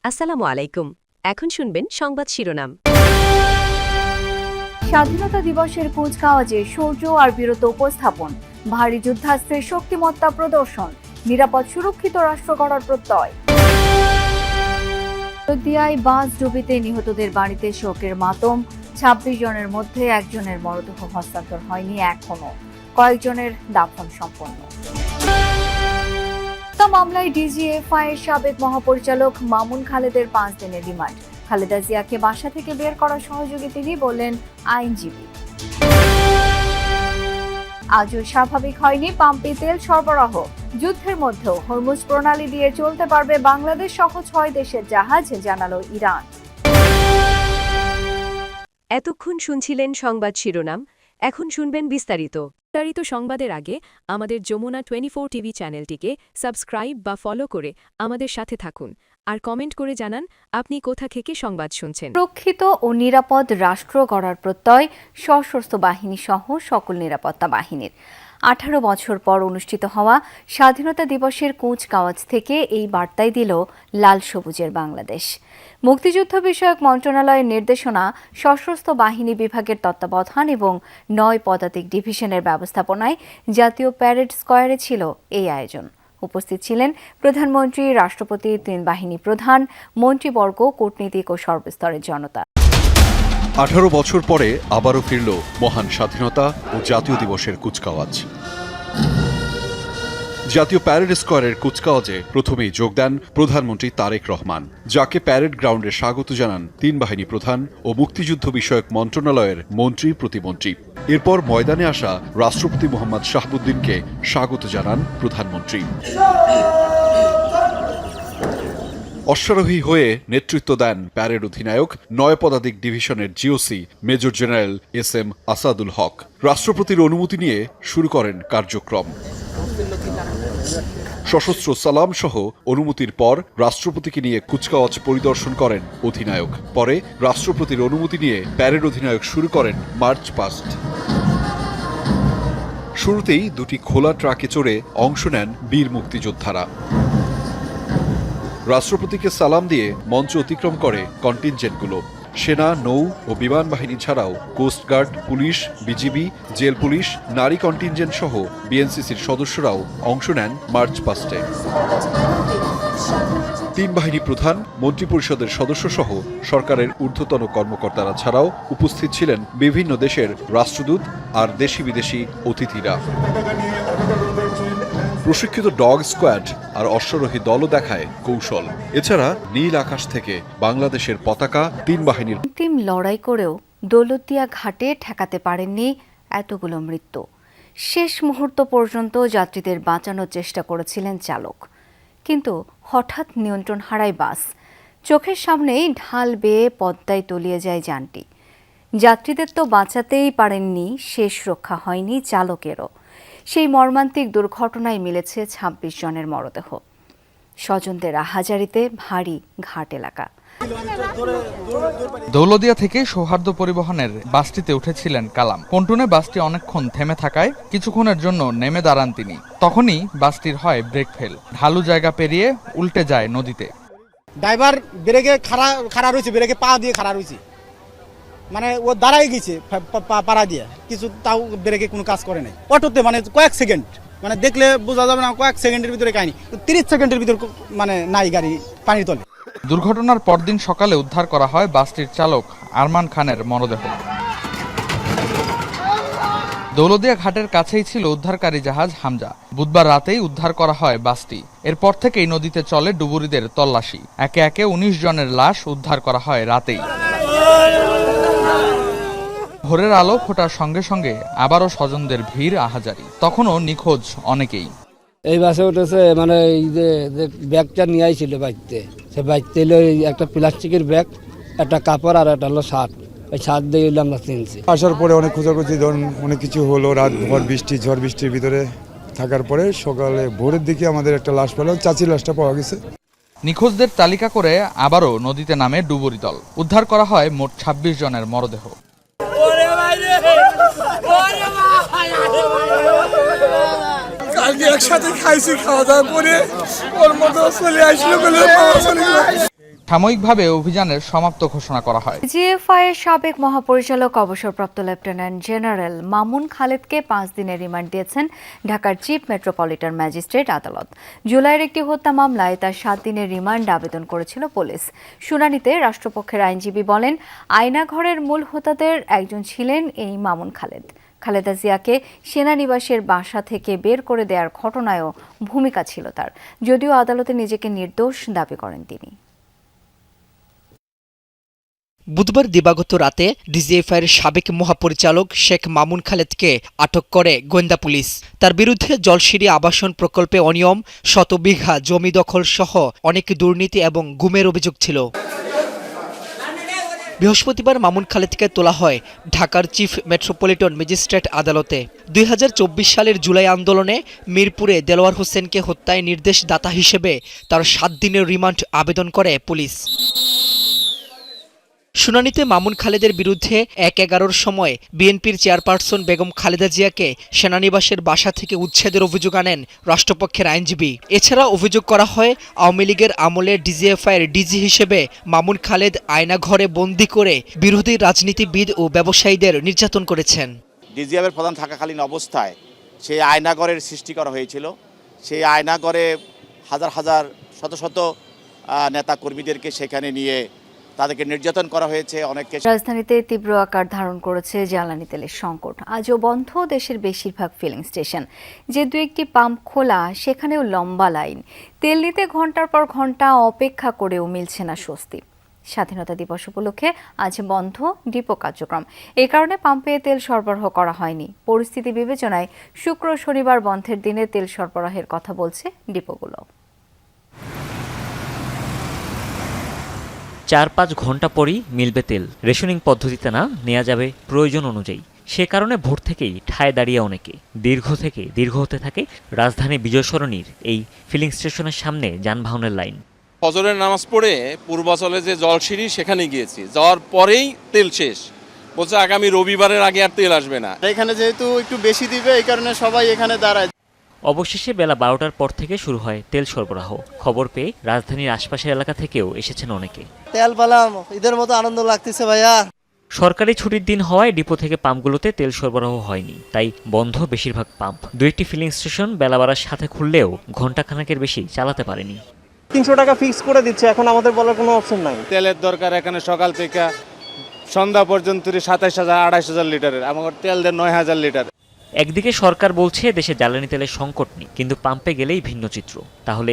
আসসালামু আলাইকুম। এখন শুনবেন সংবাদ শিরোনাম। স্বাধীনতা দিবসের কুচকাওয়াজে শৌর্য আর বীরত্ব উপস্থাপন, ভারী যুদ্ধাস্ত্রের শক্তিমত্তা প্রদর্শন, নিরাপদ সুরক্ষিত রাষ্ট্র গড়ার প্রত্যয়। হলদিয়ায় বাস ডুবিতে নিহতদের বাড়িতে শোকের মাতম, ২৬ জনের মধ্যে একজনের মরদেহ হস্তান্তর হয়নি এখনো, কয়েকজনের দাফন সম্পন্ন। মামলায় ডিজিএফআই এর সাবেক মহাপরিচালক মামুন খালেদের ৫ দিনের রিমান্ড। খালেদা জিয়াকে বাসা থেকে বের করার সহযোগী তিনি, বললেন আইনজীবী। আজও স্বাভাবিক হয়নি পাম্পে তেল সরবরাহ। যুদ্ধের মধ্যেও হরমুজ প্রণালী দিয়ে চলতে পারবে বাংলাদেশ সহ ৬ দেশের জাহাজ, জানালো ইরান। এতক্ষণ শুনছিলেন সংবাদ শিরোনাম, এখন শুনবেন বিস্তারিত সংবাদের আগে আমাদের যমুনা 24 টিভি চ্যানেলটিকে সাবস্ক্রাইব বা ফলো করে আমাদের সাথে থাকুন আর কমেন্ট করে জানান আপনি কোথা থেকে সংবাদ শুনছেন। সুরক্ষিত ও নিরাপদ রাষ্ট্র গড়ার প্রত্যয় সশস্ত্র বাহিনী সহ সকল নিরাপত্তা বাহিনীর। 18 বছর পর অনুষ্ঠিত হওয়া স্বাধীনতা দিবসের কুচকাওয়াজ থেকে এই বার্তাই দিল লাল সবুজের বাংলাদেশ। মুক্তিযুদ্ধ বিষয়ক মন্ত্রণালয়ের নির্দেশনা, সশস্ত্র বাহিনী বিভাগের তত্ত্বাবধান এবং ৯ পদাতিক ডিভিশনের ব্যবস্থাপনায় জাতীয় প্যারেড স্কয়ারে ছিল এই আয়োজন। উপস্থিত ছিলেন প্রধানমন্ত্রী, রাষ্ট্রপতি, ৩ বাহিনী প্রধান, মন্ত্রীবর্গ, কূটনীতিক ও সর্বস্তরের জনতা। 18 বছর পরে আবারও ফিরল মহান স্বাধীনতা ও জাতীয় দিবসের কুচকাওয়াজ। জাতীয় প্যারেড স্কয়ারের কুচকাওয়াজে প্রথমেই যোগ দেন প্রধানমন্ত্রী তারেক রহমান, যাকে প্যারেড গ্রাউন্ডে স্বাগত জানান ৩ বাহিনী প্রধান ও মুক্তিযুদ্ধ বিষয়ক মন্ত্রণালয়ের মন্ত্রী, প্রতিমন্ত্রী। এরপর ময়দানে আসা রাষ্ট্রপতি মোহাম্মদ শাহাবুদ্দিনকে স্বাগত জানান প্রধানমন্ত্রী। অশ্বারোহী হয়ে নেতৃত্ব দেন প্যারেড অধিনায়ক, ৯ পদাতিক ডিভিশনের GOC major general SM Asadul Haque. রাষ্ট্রপতির অনুমতি নিয়ে শুরু করেন কার্যক্রম। সশস্ত্র সালাম সহ অনুমতির পর রাষ্ট্রপতিকে নিয়ে কুচকাওয়াজ পরিদর্শন করেন অধিনায়ক। পরে রাষ্ট্রপতির অনুমতি নিয়ে প্যারেড অধিনায়ক শুরু করেন মার্চ পাস্ট। শুরুতেই 2টি খোলা ট্রাকে চড়ে অংশ নেন বীর মুক্তিযোদ্ধারা। রাষ্ট্রপতিকে সালাম দিয়ে মঞ্চ অতিক্রম করে কন্টিনজেন্টগুলো। সেনা, নৌ ও বিমান বাহিনী ছাড়াও coast guard, police, BGB, jail police, নারী কন্টিনজেন্ট সহ বিএনসিসির সদস্যরাও অংশ নেন মার্চ পাস্টে। ৩ বাহিনী প্রধান, মন্ত্রিপরিষদের সদস্য সহ সরকারের ঊর্ধ্বতন কর্মকর্তারা ছাড়াও উপস্থিত ছিলেন বিভিন্ন দেশের রাষ্ট্রদূত আর দেশি বিদেশি অতিথিরা। প্রশিক্ষিত ডগ স্কোয়াড আর অশ্বারোহী দলও দেখায় কৌশল। এছাড়া নীল আকাশ থেকে বাংলাদেশের পতাকা ৩ বাহিনীর। অন্তিম লড়াই করেও দৌলতদিয়া ঘাটে ঠেকাতে পারেননি এতগুলো মৃত্যু। শেষ মুহূর্ত পর্যন্ত যাত্রীদের বাঁচানোর চেষ্টা করেছিলেন চালক, কিন্তু হঠাৎ নিয়ন্ত্রণ হারায় বাস। চোখের সামনেই ঢাল বেয়ে পদ্মায় তলিয়ে যায় যানটি। যাত্রীদের তো বাঁচাতেই পারেননি, শেষ রক্ষা হয়নি চালকেরও। সেই মর্মান্তিক দুর্ঘটনায় মিলেছে ২৬ জনের মরদেহ। স্বজনদের আহাজারিতে ভারী ঘাট এলাকা। দৌলতদিয়া থেকে সৌহার্দ্য পরিবহনের বাসটিতে উঠেছিলেন কালাম। পন্টুনে বাসটি অনেকক্ষণ থেমে থাকায় কিছুক্ষণের জন্য নেমে দাঁড়ান তিনি। তখনই বাসটির হয় ব্রেক ফেল, ঢালু জায়গা পেরিয়ে উল্টে যায় নদীতে। ড্রাইভার ব্রেকে খাড়া রয়েছে, ব্রেকে পা দিয়ে খাড়া রয়েছে, মানে ও দাঁড়াই গেছে পাড়া দিয়ে, কিছু তাও ব্রেকে কোনো কাজ করে নাই। অটোতে মানে কয়েক সেকেন্ড, মানে দেখলে বোঝা যাবে না কয়েক সেকেন্ডের ভিতরে কাহিনী, 30 সেকেন্ডের ভিতরে মানে নাই গাড়ি পানির তলে। দুর্ঘটনার পরদিন সকালে উদ্ধার করা হয় বাসটির চালক আরমান খানের মরদেহ। দৌলতদিয়া ঘাটের কাছেই ছিল উদ্ধারকারী জাহাজ হামজা। বুধবার রাতেই উদ্ধার করা হয় বাসটি। এরপর থেকেই নদীতে চলে ডুবুরিদের তল্লাশি। একে একে 19 জনের লাশ উদ্ধার করা হয় রাতেই। ভোরের আলো ফোটার সঙ্গে সঙ্গে আবারও স্বজনদের ভিড়, আহাজারি। তখনও নিখোঁজ অনেকেই। এই বাসে উঠেছে, মানে এই যে ব্যাগটা নিয়ে আইছিল বাইকতে, সে বাইকতে এলো একটা প্লাস্টিকের ব্যাগ, একটা কাপড় আর একটা হলো শার্ট। ওই শার্ট দিয়ে আমরা চিনছি। আসার পরে অনেক খোঁজাখুঁজি, ধরুন অনেক কিছু হলো। রাত ভর ঝড় বৃষ্টির ভিতরে থাকার পরে সকালে ভোরের দিকে আমাদের একটা লাশ পেল, চাচির লাশটা পাওয়া গেছে। নিখোঁজদের তালিকা করে আবারও নদীতে নামে ডুবুরি দল। উদ্ধার করা হয় মোট 26 জনের মরদেহ। কালকে একসাথে খাইছি, খাওয়া দাওয়া করে ওর মতো চলে আসলো বলে সাময়িকভাবে অভিযানের সমাপ্ত ঘোষণা করা হয়। জিএফআই এর সাবেক মহাপরিচালক অবসরপ্রাপ্ত লেফটেন্যান্ট জেনারেল মামুন খালেদকে 5 দিনের রিমান্ড দিয়েছেন ঢাকার চিফ মেট্রোপলিটন ম্যাজিস্ট্রেট আদালত। জুলাইয়ের একটি হত্যা মামলায় তার 7 দিনের রিমান্ড আবেদন করেছিল পুলিশ। শুনানিতে রাষ্ট্রপক্ষের আইনজীবী বলেন, আয়নাঘরের মূল হোতাদের একজন ছিলেন এই মামুন খালেদ। খালেদা জিয়াকে সেনানিবাসের বাসা থেকে বের করে দেওয়ার ঘটনায়ও ভূমিকা ছিল তার, যদিও আদালতে নিজেকে নির্দোষ দাবি করেন তিনি। বুধবার দিবাগত রাতে ডিজিএফআইয়ের সাবেক মহাপরিচালক শেখ মামুন খালেদকে আটক করে গোয়েন্দা পুলিশ। তার বিরুদ্ধে জলসিঁড়ি আবাসন প্রকল্পে অনিয়ম, শতবিঘা জমি দখল সহ অনেক দুর্নীতি এবং গুমের অভিযোগ ছিল। বৃহস্পতিবার মামুন খালেদকে তোলা হয় ঢাকার চিফ মেট্রোপলিটন ম্যাজিস্ট্রেট আদালতে। 2024 সালের জুলাই আন্দোলনে মিরপুরে দেলোয়ার হোসেনকে হত্যায় নির্দেশদাতা হিসেবে তার 7 দিনের রিমান্ড আবেদন করে পুলিশ। শুনানিতে মামুন খালেদের বিরুদ্ধে 1-11-র সময় বিএনপির চেয়ারপারসন বেগম খালেদা জিয়াকে সেনানিবাসের বাসা থেকে উচ্ছেদের অভিযোগ আনেন রাষ্ট্রপক্ষের আইনজীবী। এছাড়া অভিযোগ করা হয় আওয়ামী লীগের আমলে ডিজিএফআইয়ের ডিজি হিসেবে মামুন খালেদ আয়নাঘরে বন্দি করে বিরোধী রাজনীতিবিদ ও ব্যবসায়ীদের নির্যাতন করেছেন। ডিজিএফের প্রধান থাকাকালীন অবস্থায় সেই আয়নাঘরের সৃষ্টি করা হয়েছিল। সেই আয়নাঘরে হাজার হাজার শত শত নেতা কর্মীদেরকে সেখানে নিয়ে তাদেরকে নির্যাতন করা হয়েছে। অনেককে রাজধানীতে তীব্র আকার ধারণ করেছে জ্বালানি তেলের সংকট। আজও বন্ধ দেশের বেশিরভাগ ফিলিং স্টেশন। যে 2-1টি পাম্প খোলা, সেখানেও লম্বা লাইন। তেল নিতে ঘন্টার পর ঘন্টা অপেক্ষা করেও মিলছে না স্বস্তি। স্বাধীনতা দিবস উপলক্ষে আজ বন্ধ ডিপো কার্যক্রম। এই কারণে পাম্পে তেল সরবরাহ করা হয়নি। পরিস্থিতি বিবেচনায় শুক্র শনিবার বন্ধের দিনে তেল সরবরাহের কথা বলছে ডিপোগুলো। 4-5 ঘন্টা পরই মিলবে তেল। রেশনিং পদ্ধতিতে না, নেওয়া যাবে প্রয়োজন অনুযায়ী। সে কারণে ভোর থেকেই ঠায় দাঁড়িয়ে অনেকে। দীর্ঘ হতে থাকে রাজধানী বিজয় সরণির এই ফিলিং স্টেশনের সামনে যানবাহনের লাইন। ফজরের নামাজ পড়ে পূর্বাচলে যে জলসিঁড়ি সেখানে গিয়েছি, যাওয়ার পরেই তেল শেষ। বলছে আগামী রবিবারের আগে আর তেল আসবে না। এখানে যেহেতু একটু বেশি দিবে, এই কারণে সবাই এখানে দাঁড়ায়। অবশেষে বেলা 12টার পর থেকে শুরু হয় তেল সরবরাহ। খবর পেয়ে রাজধানীর আশপাশের এলাকা থেকেও এসেছেন অনেকে। তেল পেলাম, ঈদের মতো আনন্দ লাগতেছে ভাইয়া। সরকারি ছুটির দিন হওয়ায় ডিপো থেকে পাম্পগুলোতে তেল সরবরাহ হয়নি, তাই বন্ধ বেশিরভাগ পাম্প। 2-1টি ফিলিং স্টেশন বেলা বাড়ার সাথে খুললেও ঘণ্টাখানেকের বেশি চালাতে পারেনি। 300 টাকা ফিক্স করে দিচ্ছে, এখন আমাদের বলার কোনো অপশন নাই। তেলের দরকার এখানে সকাল থেকে সন্ধ্যা পর্যন্ত 27,000-28,000 লিটারের, আমার তেল দেন 9,000 লিটার। একদিকে সরকার বলছে দেশে জ্বালানি তেলের সংকট নেই, কিন্তু পাম্পে গেলেই ভিন্ন চিত্র। তাহলে